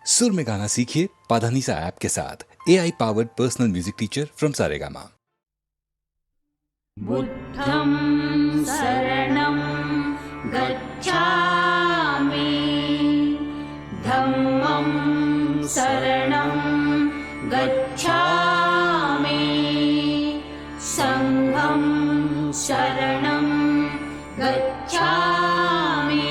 सुर में गाना सीखिए पाधानीसा ऐप के साथ। AI powered personal music teacher from Saregama. बुद्धं शरणं गच्छामि, धम्मं शरणं गच्छामि, संघं शरणं गच्छामि।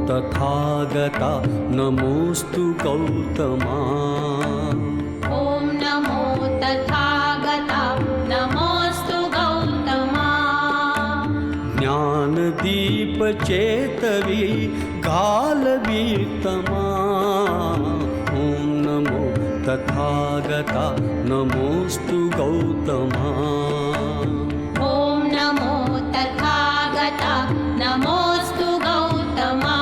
तथागता नमोस्तु गौतमा। ॐ नमो तथागता नमोस्तु गौतमा। ज्ञानदीप चेतवी गालवीतमा। ॐ नमो तथागता नमोस्तु गौतमा। ॐ नमो तथागता नमोस्तु गौतमा।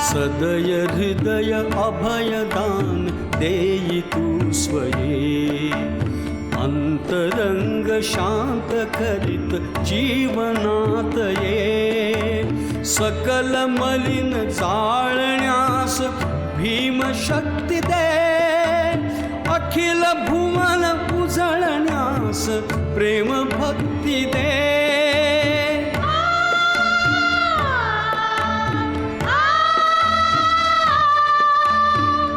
सदय हृदय अभयदान देयितु स्वये। अंतरंग शांत करित जीवनातये। सकल मलिन जाळण्यास भीम शक्ती दे। अखिल भुवन उजळण्यास प्रेम भक्ती दे।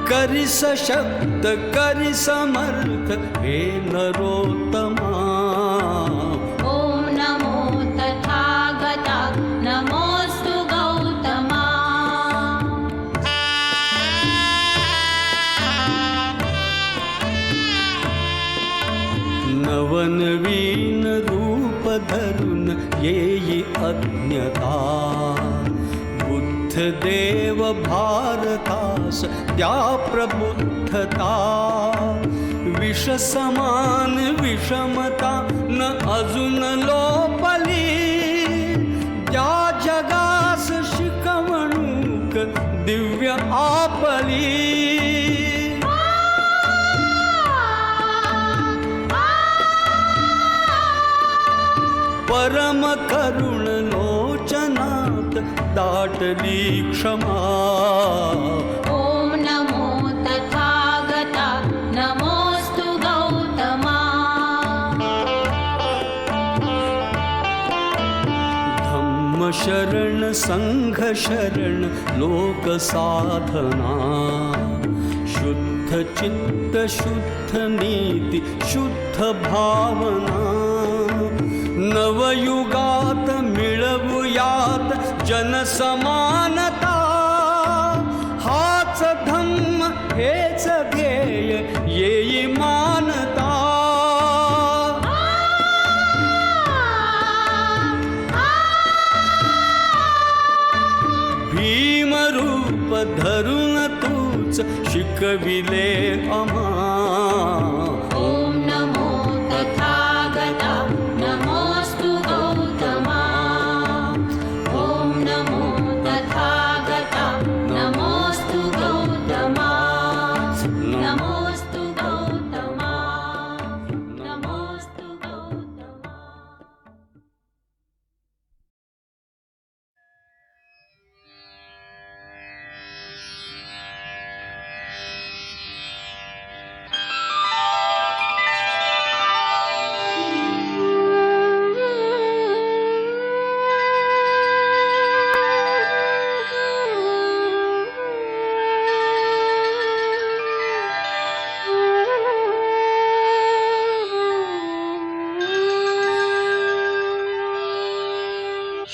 करी सशक्त करी समर्थ हे नरोत्तमा। ॐ नमो तथागता नमोस्तु गौतमा। नवनवीन रूप धरून येई अज्ञता। देव भारतास द्या प्रबुद्धता। विष समान विषमता न अजून लोपली। त्या जगास शिकवणूक दिव्य आपली। परम करुण लोचनात दाटली क्षमा। ॐ नमो तथागता नमोस्तु गौतमा। धम्म शरण संघ शरण लोक साधना। शुद्ध चित्त शुद्ध नीति शुद्ध भावना। नवयुगात मिळवूयात जनसमानता। हाच धम्म हेच ध्येय येई मानता। भीमरूप धरून तूच शिकविले आम्हा। ॐ नमो तथागता नमोस्तु गौतमा। ॐ नमो तथागता नमोस्तु गौतमा। नमोस्तु गौतमा नमोस्तु गौतमा।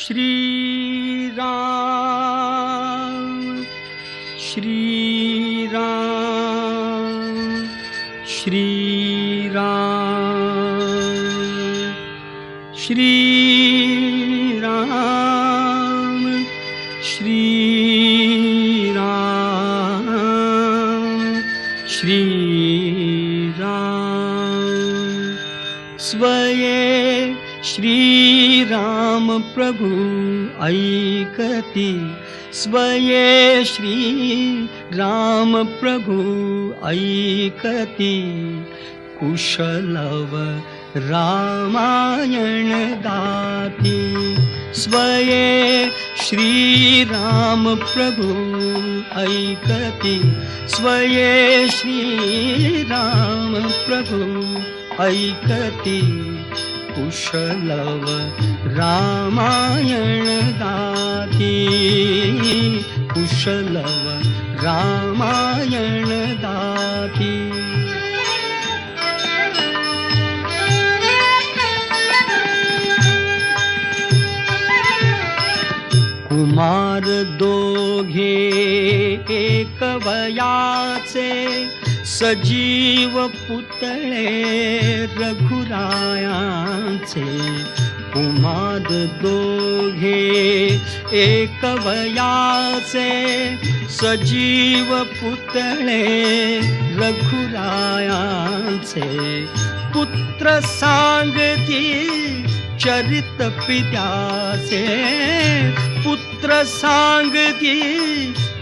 श्री राम श्री राम श्री राम श्री राम श्री राम श्री राम। स्वये श्री राम प्रभु ऐकती स्वये श्री राम प्रभु ऐकती कुशलव रामायण गाती स्वये श्री राम प्रभु ऐकती स्वये श्री राम प्रभु ऐकती कुशलव रामायण गाती कुशलव रामायण गाती कुमार दोघे एक वयाचे सजीव पुतळे रघुरायांचे कुमार दोघे एक वयाचे सजीव पुतळे रघुरायांचे पुत्र सांगती चरित पित्याचे पुत्र सांगती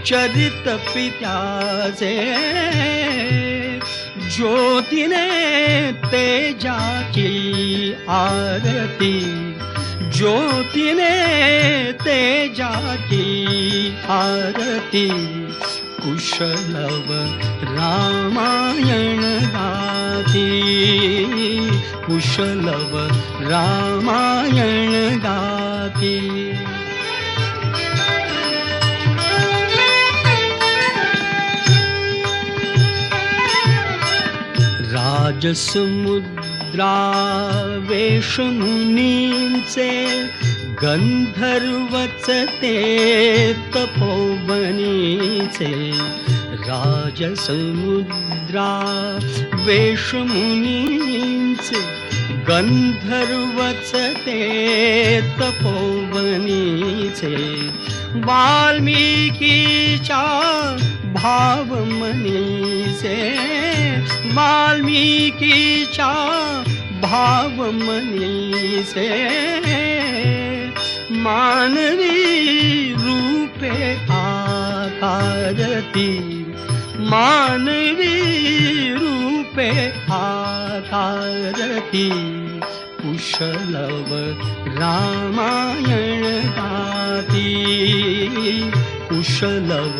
चरित पित्याचे ज्योतीने तेजाची आरती ज्योतीने तेजाची आरती कुशलव रामायण गाती कुशलव रामायण गाती राजसमुद्रा वेशमुनींचे गंधर्वच ते तपोवनीचे राजसमुद्रा वेशमुनींचे गंधर्वच ते तपोवनीचे वाल्मिकीच्या भावमनीचे वाल्मिकीच्या भावमनीचे मानवी रूपे आकारती मानवी रूपे आकारती कुशलव रामायण गाती कुशलव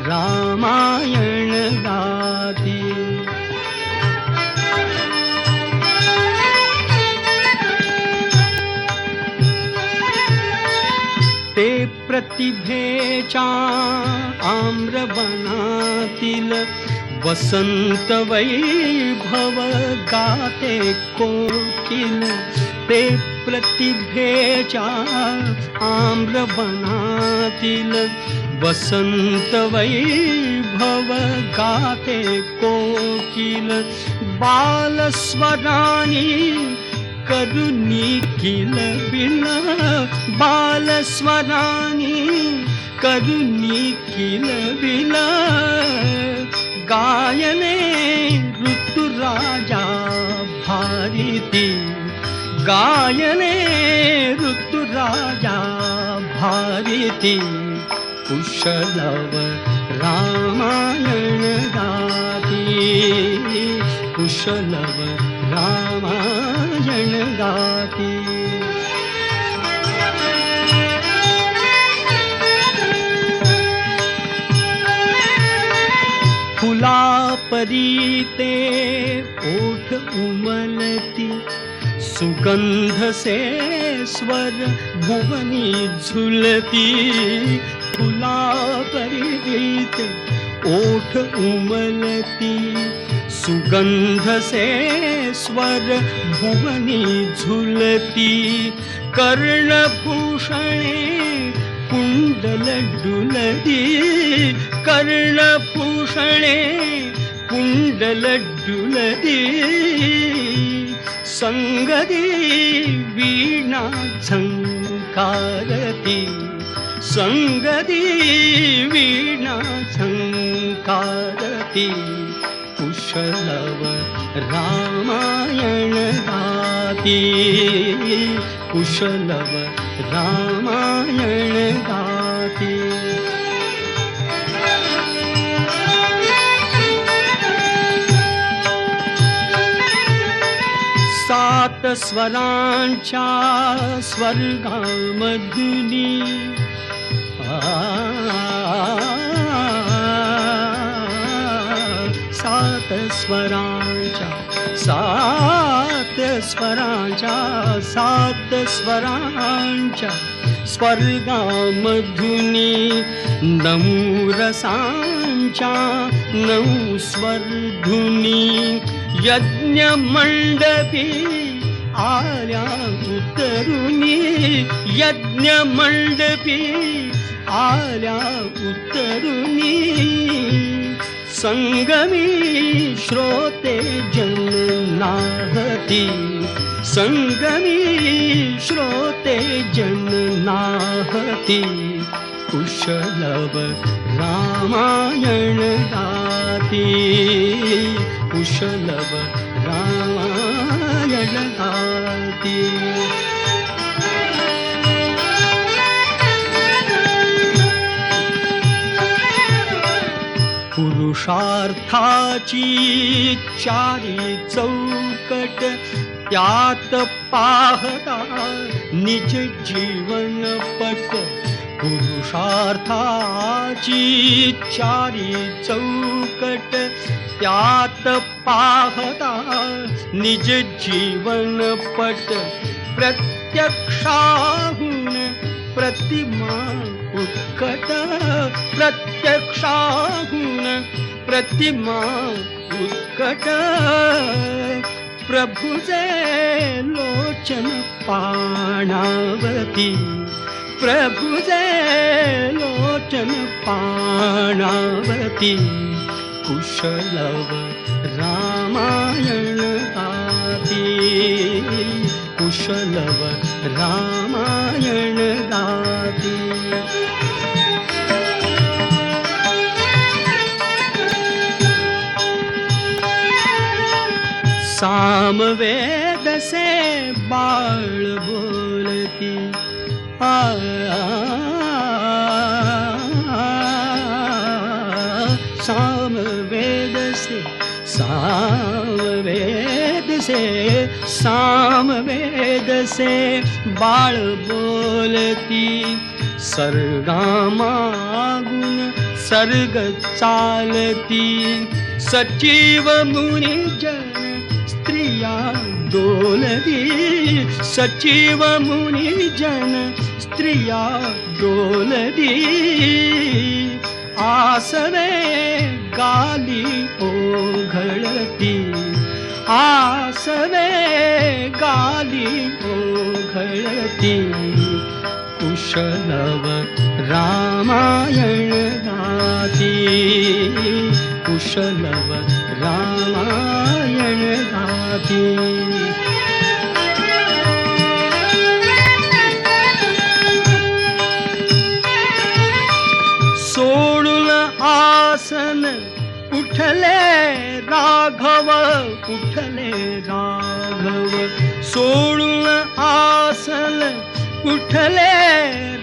रामायण गाती ते प्रतिभेच्या आम्रवनातील वसंत वैभव गाते कोकिल ते प्रतिभेच्या आम्रवनातील वसंत वैभव गाते कोकिल बालस्वरानी करुणी किलबिल बालस्वरानी करुणी किलबिल गायने ऋतुराजा भारती गायने ऋतुराजा भारती कुशलव रामायण गाती कुशलव रामायण गाती फुला परीते ओठ उमलती सुगंध से स्वर भुवनी झुलती फुला परीते ओठ उमलती सुगंध से स्वर भुवनी झुलती कर्णभूषणे कुंडल डुलती कर्णभूषणे कुंडल डुलती संगती वीणा झंकारती संगती वीणा झंकारती कुशलव रामायण गाती कुशलव रामायण गाती सात स्वरांच्या स्वर्गामधुनी सात स्वरांच्या स्वर्गामधुनी नऊ रसांच्या नऊ स्वरधुनी यज्ञ मंडपी आल्या उतरुनी यज्ञ मंडपी आल्या उतरुनी संगमी श्रोते जननाहती संगमी श्रोते जननाहती कुशलव रामायण गाती कुशलव रामायण गाती पुरुषार्थाची चारी चौकट त्यात पाहता निज जीवन पट पुरुषार्थाची चारी चौकट त्यात पाहता निज जीवन पट प्रत्यक्षाहून प्रतिमा उत्कट प्रत्यक्षाहून प्रतिमा उत्कट प्रभुजे लोचन पाणावती प्रभुजे लोचन पाणावती कुशलव रामायण गाती कुशलव रामायण गाती सामवेद से बाळ बोलती सामवेद से बाळ बोलती सर्गामागून सर्ग चालती सचिव मुनिजन स्त्रिया डोलती सचिव मुनिजन स्त्रिया डोलती आसवे गाली ओघळती आसवे गाली ओघळती कुशलव रामायण गाती कुशलव रामायण गाती सोडून आसन उठले राघव सोडून आसन उठले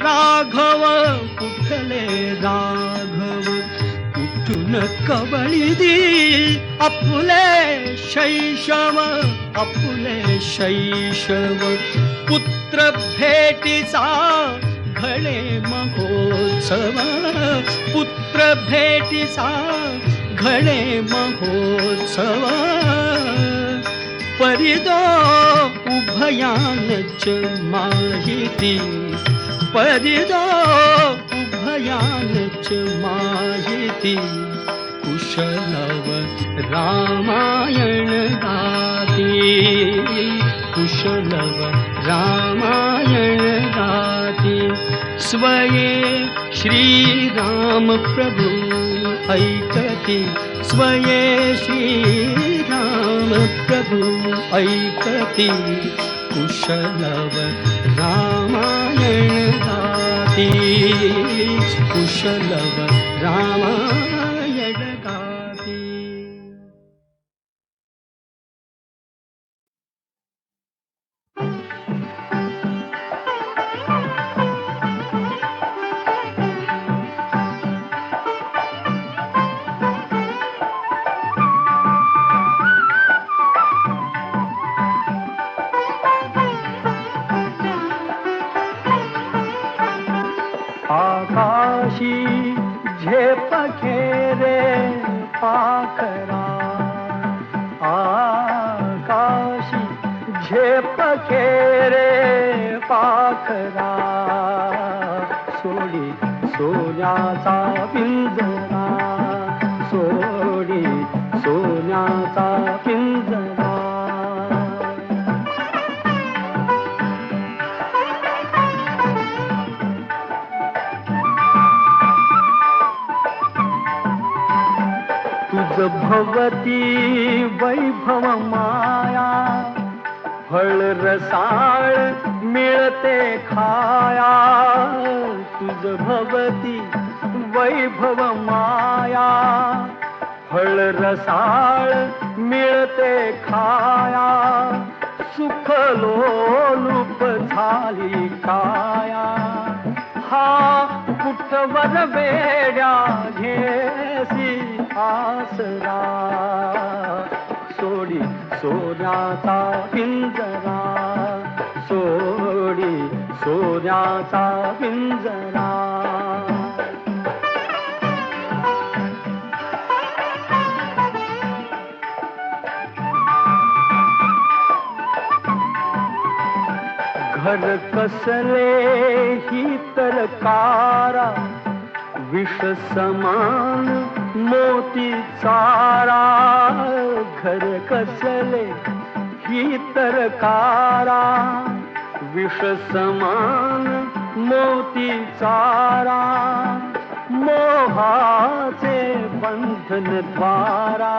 राघव उठून कवळी दी आपुले शैशव पुत्र भेटीचा घडे महोत्सव पुत्र भेटीचा घडे महोत्सव परिदो उभयानच माहिती परिदो उभयानच माहिती कुशलव रामायण गाती कुशलव रामायण गाती स्वये श्रीराम प्रभु ऐकती स्वये श्रीराम प्रभु ऐकती कुशलव रामायण गाती कुशलव रामायण गाती रे पाखरा सोडी सोन्याचा पिंजरा सोडी सोन्याचा पिंजरा तुझ भवती वैभव माया फळ रसाळ मिळते खाया तुझ भवती वैभव माया फळ रसाळ मिळते खाया सुख लोलुप झाली काया हा कुठवर वेड्या घेसी आसरा सोडी सोन्याचा पिंजरा सोडी सोन्याचा पिंजरा घर कसले ही तर कारा विष समान मोती चारा घर कसले ही तर कारा विष समान मोती चारा मोहाचे बंधन द्वारा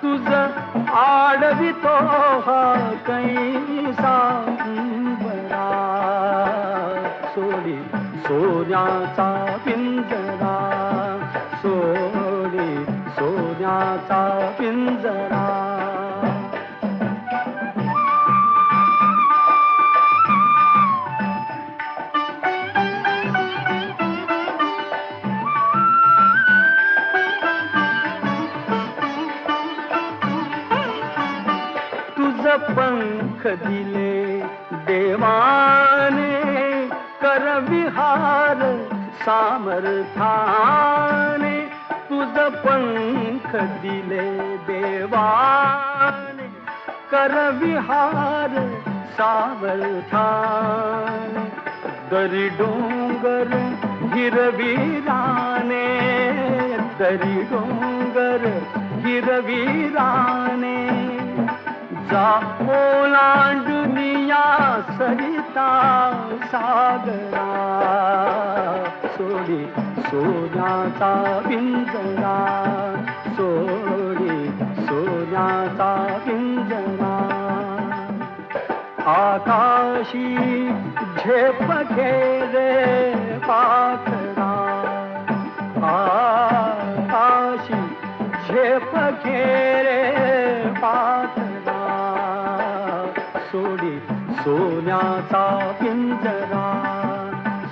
तुझ आडवितो हा कैसा बरा सोडी सोन्याचा पिंजरा सोडी सोन्याचा पिंजरा पंख दिले देवाने कर विहार सामर्थाने तुझ पंख दिले देवाने कर विहार सामर्थाने दरी डोंगर हिरवीराने दरी डोंगर हिरवीराने जा ओलांडुनिया सरिता सागरा सोडी सोन्याचा पिंजरा सोडी सोन्याचा पिंजरा आकाशी झेप घेरे पाखरा आकाशी झेप घेरे पाखरा सोडी सोन्याचा पिंजरा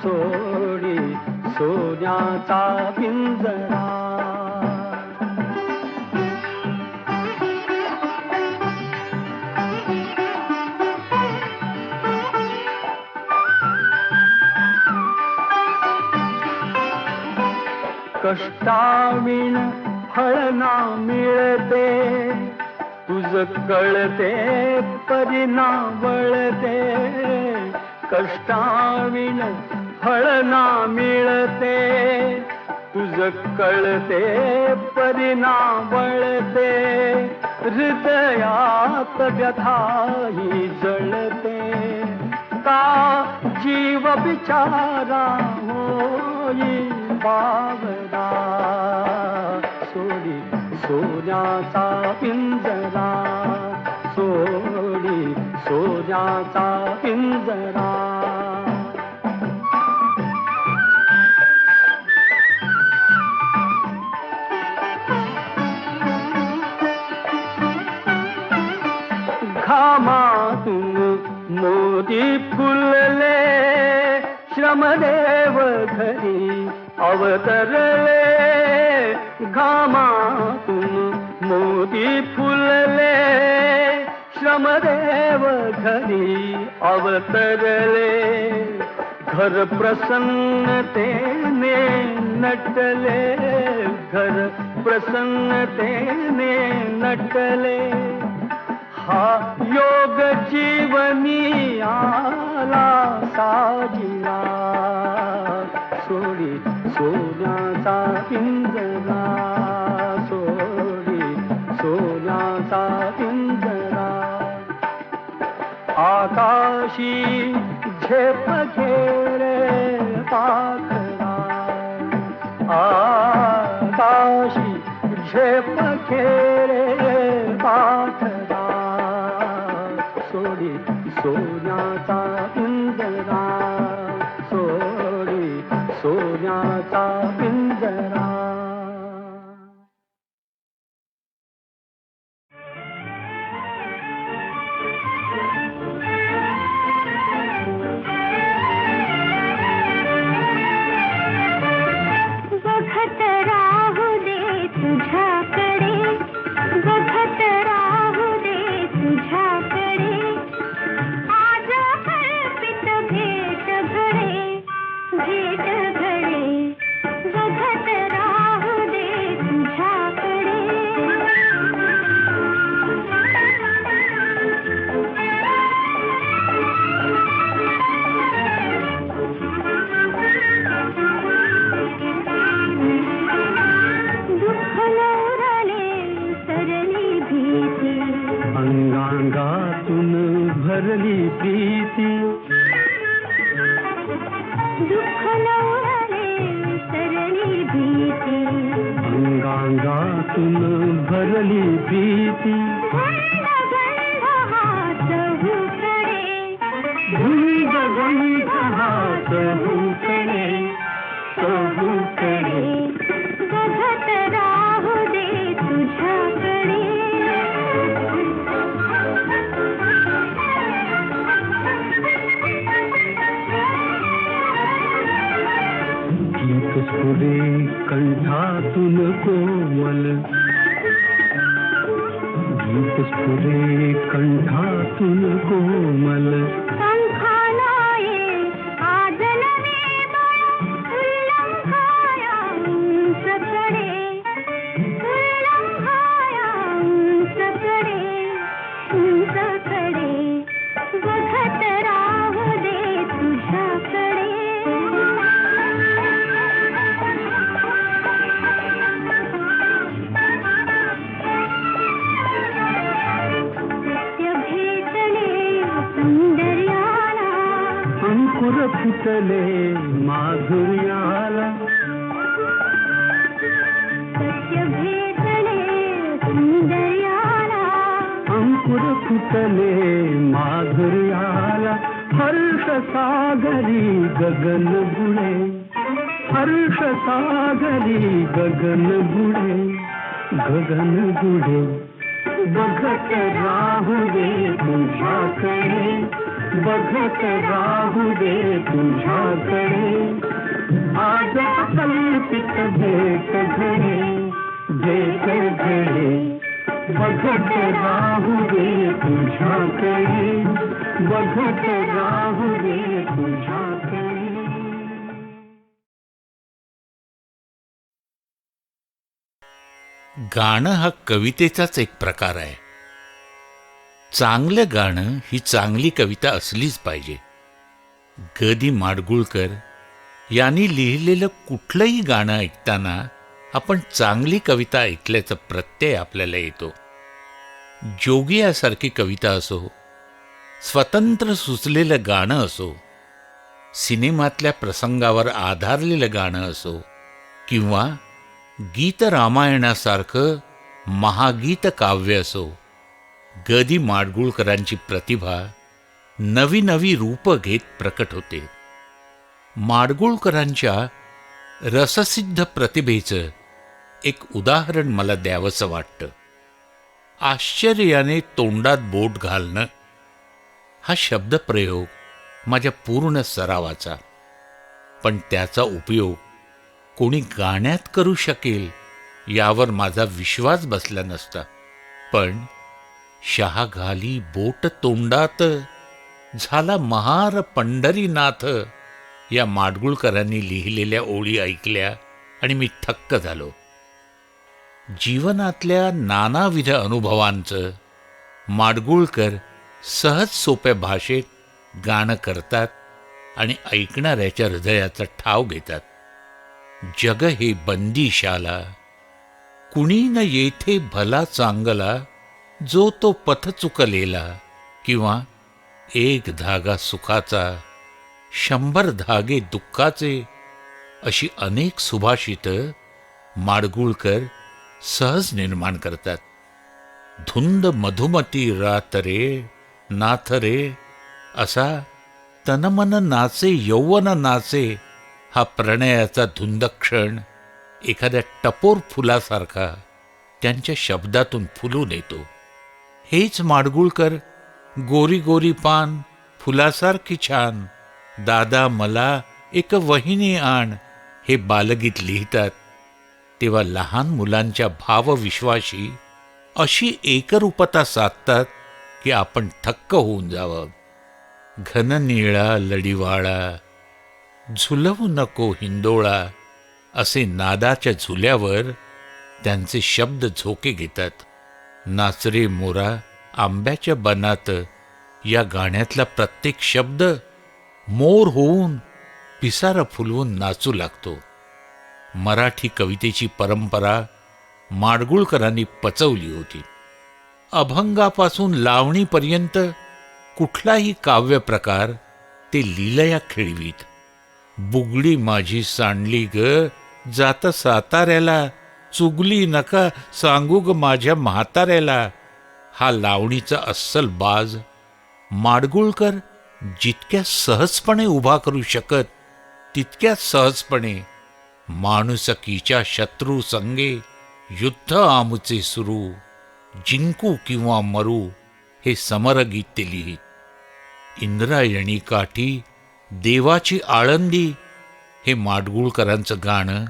सोडी सोन्याचा पिंजरा कष्टाविण फळ ना मिळते तुझ कळते परिणा वळते कष्टाविण फळ ना मिळते तुझ कळते परिणा वळते हृदयात व्यथाही जळते का जीव बिचारा होई बावरा सोडी सोन्याचा पिंजरा सोडी सोन्याचा पिंजरा घामातून मोती फुलले श्रमदेव घरी अवतरले घामातून मोती फुलले श्रमदेव घरी अवतरले घर प्रसन्नतेने नटले घर प्रसन्नतेने नटले हा योग जीवनी आला साजिला, सोडी सोन्याचा पिंजरा, सोडी सोन्याचा पिंजरा. आकाशी झेप घेरे पाखरा, आकाशी झेप घेरे पाखरा, सोडी सोन्याचा पिंजरा, सोडी सोन्याचा पिंजरा. बघत राहू दे तुझ्याकडे, बघत राहू दे तुझ्याकडे, आज कल्पित भेट घडे, भेट घडे, बघत राहू दे तुझ्याकडे. दुःख नवरले सरली भीती, अंगांगातून भरली प्रीती, दुःख नवरले सरली भीती, अंगांगातून भरली प्रीती. गंध गंध हात हुकडे, धुंद गंध हात हुकडे, चहूकडे. बघत राहू दे तुझ्याकडे. गीत स्फुरे कंठातून कोमल, गीत स्फुरे कंठातून कोमल. पंखानाये आज नवे बळ, उल्लंघाया उंचकडे, उल्लंघाया उंचकडे, उंचकडे. बघत राहू दे तुझ्याकडे. सत्य भेटले सौंदर्याला, अंकुर फुटले माधुर्याला, सत्य भेटले सौंदर्याला, अंकुर फुटले माधुर्याला. हर्ष सागरी गगन बुडे, हर्ष सागरी गगन बुडे, गगन बुडे. बघत राहू दे तुझ्याकडे, बघत राहू दे तुझ्याकडे. आज कल्पित भेट घडे, भेट घडे. बघत राहू दे तुझ्याकडे, बघत राहू दे तुझ्याकडे. गाणं हा कवितेचाच एक प्रकार आहे. चांगलं गाणं ही चांगली कविता असलीच पाहिजे. ग दी माडगुळकर यांनी लिहिलेलं कुठलंही गाणं ऐकताना आपण चांगली कविता ऐकल्याचा प्रत्यय आपल्याला येतो. जोगियासारखी कविता असो, स्वतंत्र सुचलेलं गाणं असो, सिनेमातल्या प्रसंगावर आधारलेलं गाणं असो, किंवा गीत रामायणासारखं महागीत काव्य असो, ग दी माडगुळकरांची प्रतिभा नवी नवी रूपं घेत प्रकट होते. माडगुळकरांच्या रससिद्ध प्रतिभेचं एक उदाहरण मला द्यावंसं वाटतं. आश्चर्याने तोंडात बोट घालणं हा शब्दप्रयोग माझ्या पूर्ण सरावाचा, पण त्याचा उपयोग कोणी गाण्यात करू शकेल यावर माझा विश्वास बसला नसता. पण शहा घाली बोट तोंडात, झाला महार पंढरीनाथ या माडगुळकरांनी लिहिलेल्या ओळी ऐकल्या आणि मी थक्क झालो. जीवनातल्या नानाविध अनुभवांचं माडगुळकर सहज सोप्या भाषेत गाणं करतात आणि ऐकणाऱ्याच्या हृदयाचा ठाव घेतात. जग हे बंदीशाला, कुणी न येथे भला चांगला, जो तो पथ चुकलेला, किंवा एक धागा सुखाचा, 100 धागे दुःखाचे, अशी अनेक सुभाषितं माडगुळकर सहज निर्माण करतात. धुंद मधुमती रात रे नाथ रे, असा तनमन नाचे यौवन नाचे हा प्रणयाचा धुंद क्षण एखाद्या टपोर फुलासारखा त्यांच्या शब्दातून फुलून येतो. हेच माडगुळकर गोरी गोरी पान फुलासारखी छान, दादा मला एक वहिनी आण, हे बालगीत लिहितात. तेव्हा लहान मुलांच्या भावविश्वाशी अशी एकरूपता साधतात की आपण थक्क होऊन जावं. घन निळा लढीवाळा, झुलवू नको हिंदोळा, असे नादाच्या झुल्यावर त्यांचे शब्द झोके घेतात. नाचरे मोरा आंब्याच्या बनात या गाण्यातला प्रत्येक शब्द मोर होऊन पिसारा फुलवून नाचू लागतो. मराठी कवितेची परंपरा माडगुळकरांनी पचवली होती. अभंगापासून लावणीपर्यंत कुठलाही काव्य प्रकार ते लीलया खेळवीत. बुगडी माझी सांडली ग जात साताऱ्याला, चुगली नका सांगू ग माझ्या म्हाताऱ्याला, हा लावणीचा अस्सल बाज माडगुळकर जितक्या सहजपणे उभा करू शकत तितक्याच सहजपणे माणुसकीच्या शत्रू संगे युद्ध आमुचे सुरू, जिंकू किंवा मरू, हे समरगीत ते लिहित. इंद्रायणी काठी देवाची आळंदी हे माडगुळकरांचं गाणं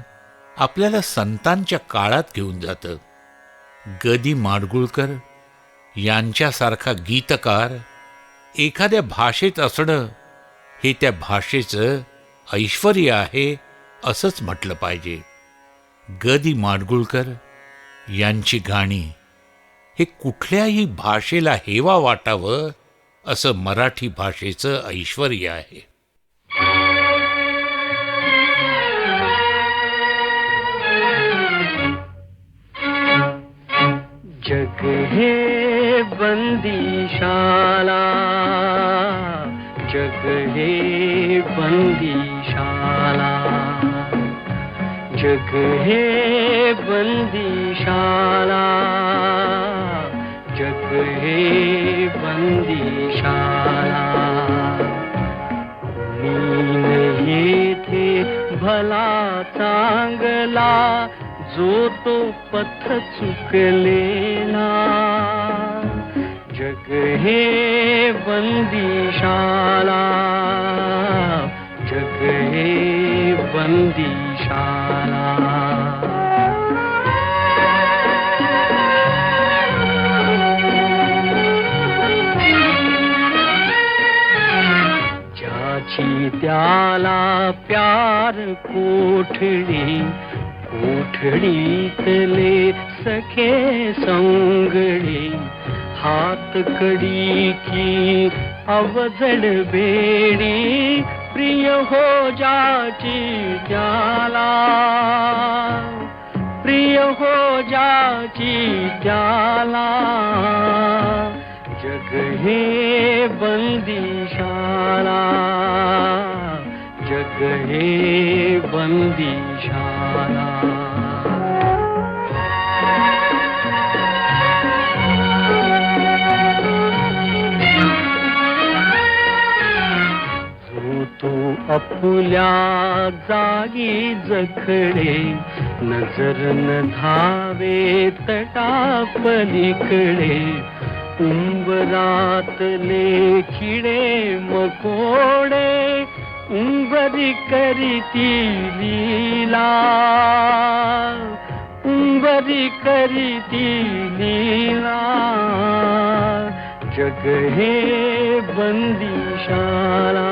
आपल्याला संतांच्या काळात घेऊन जातं. गदी माडगुळकर यांच्यासारखा गीतकार एखाद्या भाषेत असणं हे त्या भाषेचं ऐश्वर्य आहे असंच म्हटलं पाहिजे. गदी माडगुळकर यांची गाणी हे कुठल्याही भाषेला हेवा वाटावं असं मराठी भाषेचं ऐश्वर्य आहे. जग हे बंदीशाला, जग हे बंदीशाला, जग हे बंदीशाला, जग हे बंदीशाला. कुणी येथे भला चांगला, जो तो पथ चुकलेला. जग हे बंदीशाला, जग हे बंदीशाला. ज्याची त्याला प्यार कोठडी, कोठडीतले सखे संगडी, हात कडी की अवजड बेडी, प्रिय हो जाची त्याला, प्रिय हो जाची त्याला. जग हे बंदीशाला, जग हे बंदीशाला. जो तो अपुल्या जागी जखडे, नजर न धावे तटापलीकडे. उंबरातले किडे मकोडे, उंबरी करीती लीला, उंबरी करीती लीला. जग हे बंदीशाला,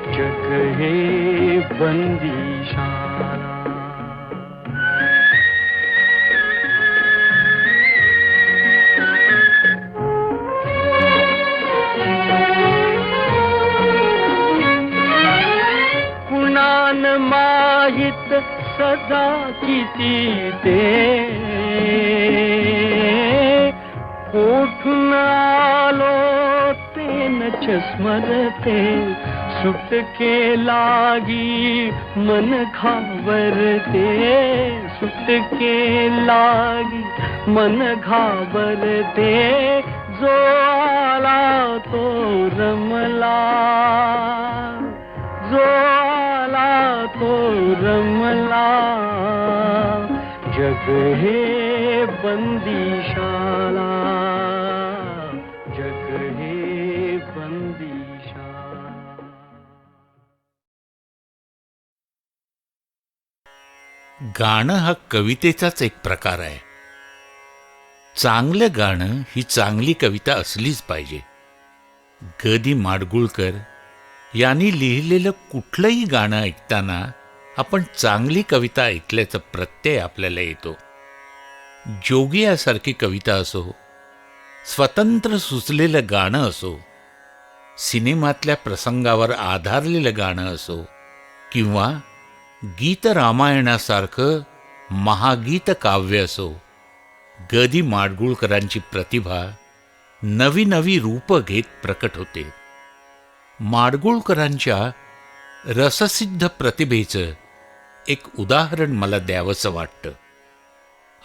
जग हे बंदीशाला. ते कोठून आलो ते नच स्मरते सुटके लागी मन घाबरते सुटके लागी मन घाबरते जो आला तो रमला जो आला तो रमला जग हे बंदीशाला जग हे बंदीशाला. गाणं हा कवितेचाच एक प्रकार आहे. चांगलं गाणं ही चांगली कविता असलीच पाहिजे. ग दी माडगूळकर यांनी लिहिलेलं कुठलंही गाणं ऐकताना आपण चांगली कविता ऐकल्याचा प्रत्यय आपल्याला येतो. जोगियासारखी कविता असो, स्वतंत्र सुचलेलं गाणं असो, सिनेमातल्या प्रसंगावर आधारलेलं गाणं असो किंवा गीत रामायणासारखं महागीत काव्य असो, ग दी माडगूळकरांची प्रतिभा नवी नवी रूप घेत प्रकट होते. माडगूळकरांच्या रससिद्ध प्रतिभेचं एक उदाहरण मला द्यावंसं वाटतं.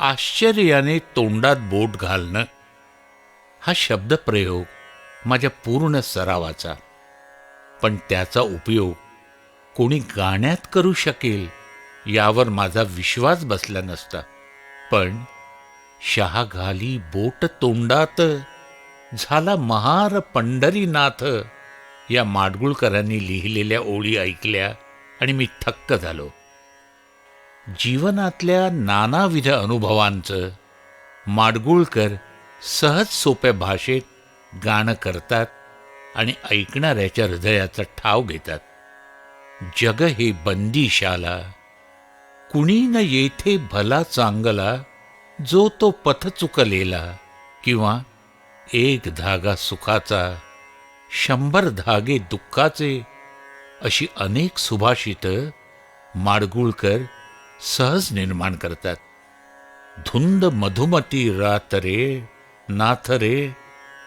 आश्चर्याने तोंडात बोट घालणं हा शब्दप्रयोग माझ्या पूर्ण सरावाचा, पण त्याचा उपयोग कोणी गाण्यात करू शकेल यावर माझा विश्वास बसला नसता. पण शहा घाली बोट तोंडात झाला महार पंढरीनाथ या माडगूळकरांनी लिहिलेल्या ओळी ऐकल्या आणि मी थक्क झालो. जीवनातल्या नानाविध अनुभवांचं माडगूळकर सहज सोप्या भाषेत गाणं करतात आणि ऐकणाऱ्याच्या हृदयाचा ठाव घेतात. जग हे बंदीशाला, कुणी न येथे भला चांगला, जो तो पथ चुकलेला, किंवा एक धागा सुखाचा 100 धागे दुःखाचे, अशी अनेक सुभाषितं माडगूळकर सहज निर्माण करतात. धुंद मधुमती रात रे नाथ रे,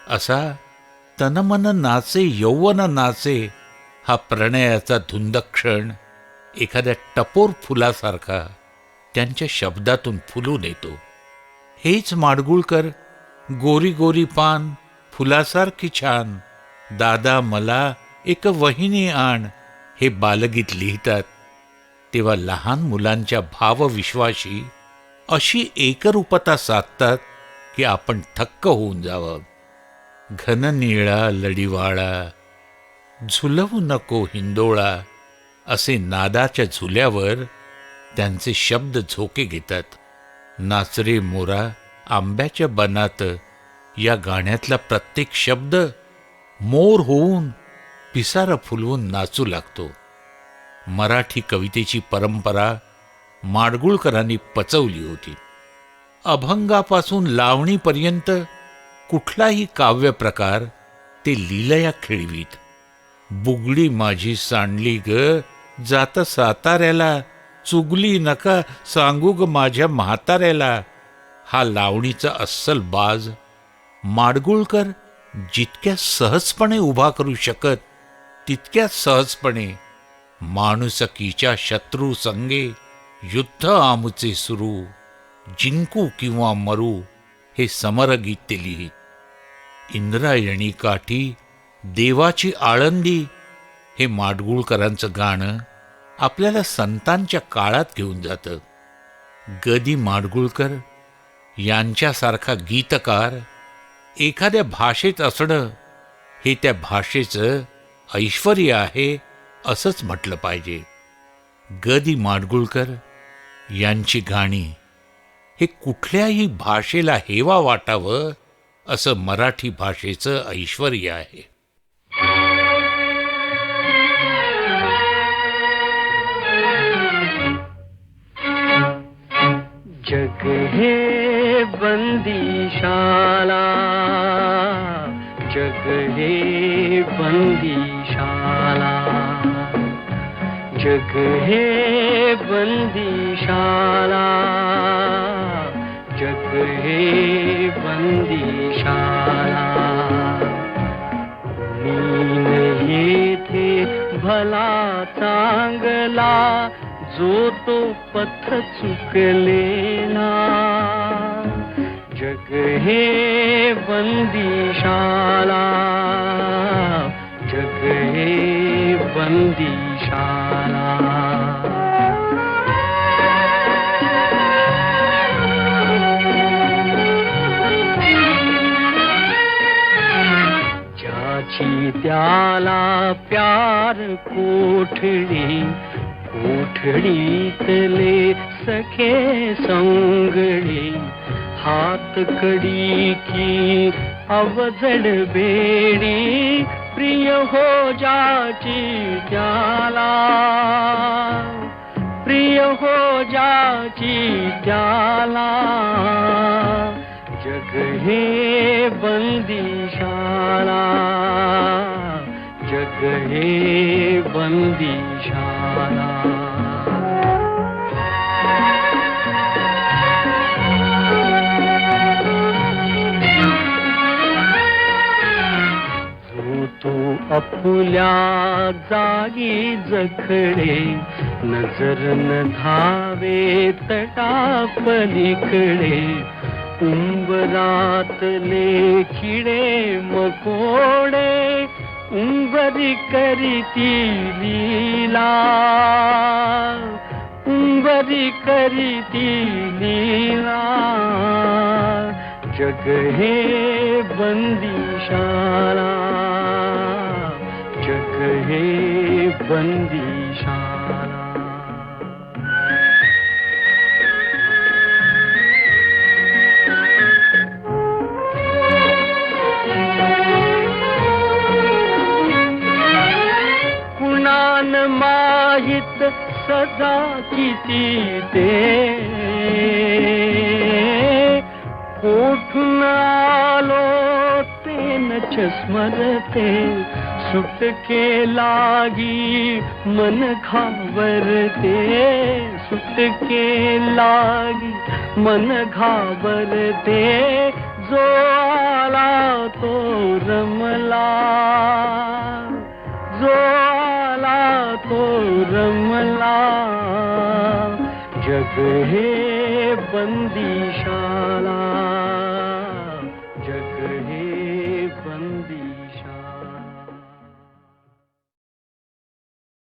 असा तनमन नाचे यौवन नाचे हा प्रणयाचा धुंद क्षण एखाद्या टपोर फुलासारखा त्यांच्या शब्दातून फुलून येतो. हेच माडगूळकर गोरी गोरी पान फुलासारखी छान, दादा मला एक वहिनी आण हे बालगीत लिहितात. तेव्हा लहान मुलांच्या भावविश्वाशी अशी एकरूपता साधतात की आपण थक्क होऊन जावं. घन निळा लढीवाळा, झुलवू नको हिंदोळा, असे नादाच्या झुल्यावर त्यांचे शब्द झोके घेतात. नाचरे मोरा आंब्याच्या बनात या गाण्यातला प्रत्येक शब्द मोर होऊन पिसारा फुलवून नाचू लागतो. मराठी कवितेची परंपरा माडगूळकरांनी पचवली होती. अभंगापासून लावणीपर्यंत कुठलाही काव्य प्रकार ते लीलया खेळवीत. बुगडी माझी सांडली ग जात साताऱ्याला, चुगली नका सांगू ग माझ्या म्हाताऱ्याला, हा लावणीचा अस्सल बाज माडगूळकर जितक्या सहजपणे उभा करू शकत तितक्याच सहजपणे माणुसकीच्या शत्रू संगे युद्ध आमुचे सुरू, जिंकू किंवा मरू हे समरगीत ते लिहित. इंद्रायणी काठी देवाची आळंदी हे माडगूळकरांचं गाणं आपल्याला संतांच्या काळात घेऊन जातं. ग दी माडगूळकर यांच्यासारखा गीतकार एखाद्या भाषेत असणं हे त्या भाषेचं ऐश्वर्य आहे असंच म्हटलं पाहिजे. ग दी माडगूळकर यांची गाणी हे कुठल्याही भाषेला हेवा वाटावं असं मराठी भाषेचं ऐश्वर्य आहे. जग हे बंदीशाला, जग हे बंदीशाला, जग हे बंदीशाला. हे बंदीशाळा. कोणी येथे भला चांगला जो तो पथ चुकलेला. जग हे बंदीशाळा, जग हे बंदीशाळा. ज्याची त्याला प्यार कोठडी, कोठडीतले सखे संगडी. हात कडी की अवजड बेडी, प्रिय हो जाची त्याला, प्रिय हो जाची त्याला. जग हे बंदीशाळा, जग हे बंदीशाळा. तो अपुल्या जागी जखडे, नजर न धावे तटापलीकडे. उंबरातले किडे मकोडे, उंबरी करीती लीला, उंबरी करीती लीला. जग हे बंदीशाळा, जग हे बंदीशाळा. कुणान माहित सजा किती ते, कोठून आलो ते नच स्मरते. सुटके लागी मन घाबरते, सुटके लागी मन घाबरते. जो आला तो रमला, जो आला तो रमला. जग हे बंदीशाळा, जग हे